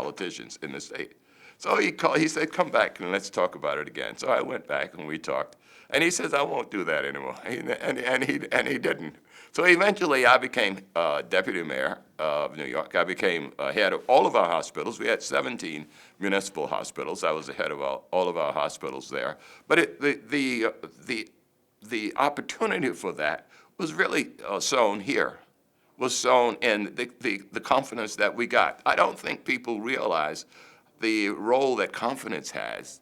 politicians in the state. So he said, come back and let's talk about it again. So I went back and we talked. And he says, I won't do that anymore. And he didn't. So eventually I became deputy mayor of New York. I became head of all of our hospitals. We had 17 municipal hospitals. I was the head of all of our hospitals there. But the opportunity for that was really sown here, was sown in the confidence that we got. I don't think people realize the role that confidence has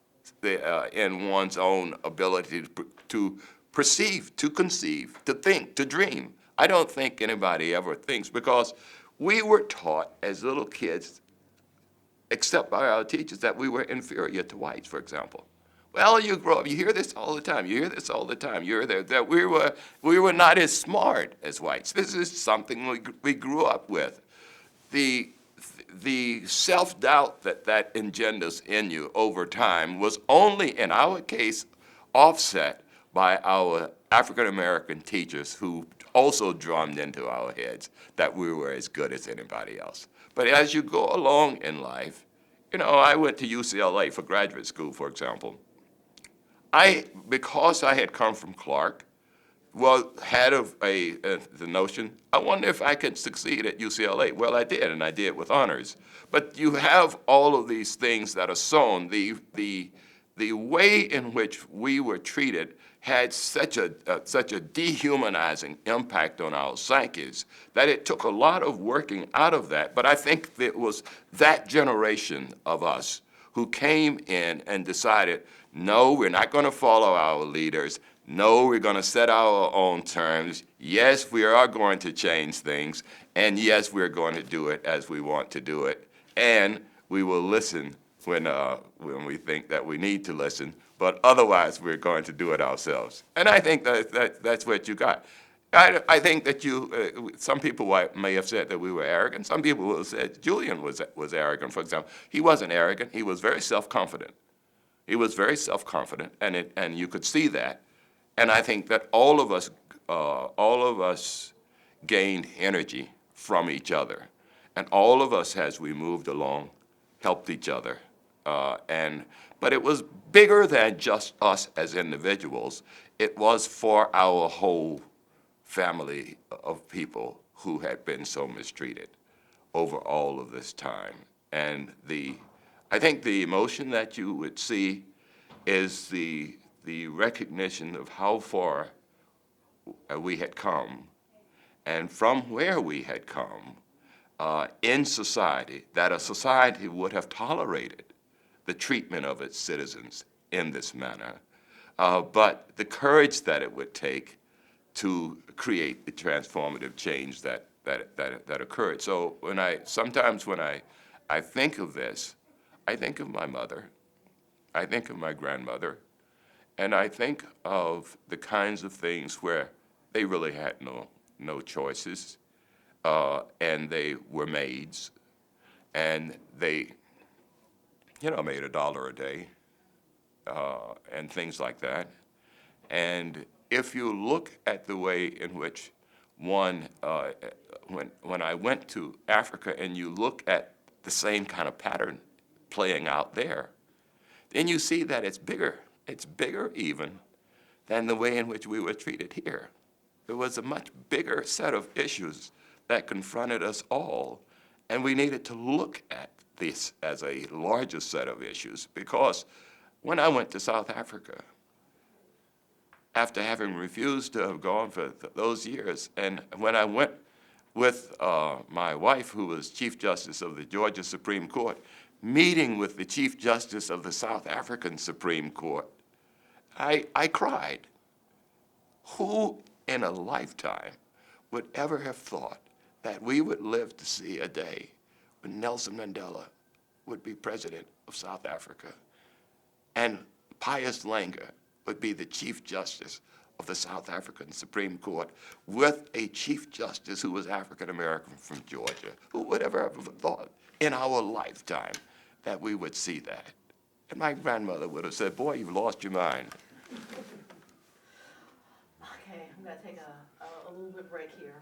in one's own ability to perceive, to conceive, to think, to dream. I don't think anybody ever thinks, because we were taught as little kids, except by our teachers, that we were inferior to whites, for example. Well, you grow up, you hear this all the time. You hear this all the time. You hear that we were not as smart as whites. This is something we grew up with. The self-doubt that engenders in you over time was only, in our case, offset by our African-American teachers, who also drummed into our heads that we were as good as anybody else. But as you go along in life, I went to UCLA for graduate school, for example. Because I had come from Clark, had the notion, I wonder if I could succeed at UCLA. Well, I did, and I did with honors. But you have all of these things that are sown. The way in which we were treated had such a dehumanizing impact on our psyches that it took a lot of working out of that. But I think it was that generation of us who came in and decided, no, we're not going to follow our leaders. No, we're going to set our own terms. Yes, we are going to change things. And yes, we're going to do it as we want to do it. And we will listen when we think that we need to listen. But otherwise, we're going to do it ourselves. And I think that's what you got. I think that some people may have said that we were arrogant. Some people will have said Julian was arrogant, for example. He wasn't arrogant. He was very self-confident. He was very self-confident, and you could see that. And I think that all of us gained energy from each other. And all of us, as we moved along, helped each other. But it was bigger than just us as individuals. It was for our whole family of people who had been so mistreated over all of this time. And I think the emotion that you would see is the recognition of how far we had come, and from where we had come in society, that a society would have tolerated the treatment of its citizens in this manner, but the courage that it would take to create the transformative change that occurred. So sometimes when I think of this, I think of my mother, I think of my grandmother, and I think of the kinds of things where they really had no choices, and they were maids, and they, made $1 a day, and things like that. And if you look at the way in which when I went to Africa and you look at the same kind of pattern playing out there, then you see that it's bigger. It's bigger even than the way in which we were treated here. There was a much bigger set of issues that confronted us all, and we needed to look at this as a larger set of issues, because when I went to South Africa, after having refused to have gone for those years, and when I went with my wife, who was Chief Justice of the Georgia Supreme Court, meeting with the Chief Justice of the South African Supreme Court, I cried. Who in a lifetime would ever have thought that we would live to see a day when Nelson Mandela would be president of South Africa and Pius Langer would be the Chief Justice of the South African Supreme Court, with a Chief Justice who was African American from Georgia? Who would ever have thought in our lifetime that we would see that? And my grandmother would have said, boy, you've lost your mind. Okay, I'm going to take a little bit break here.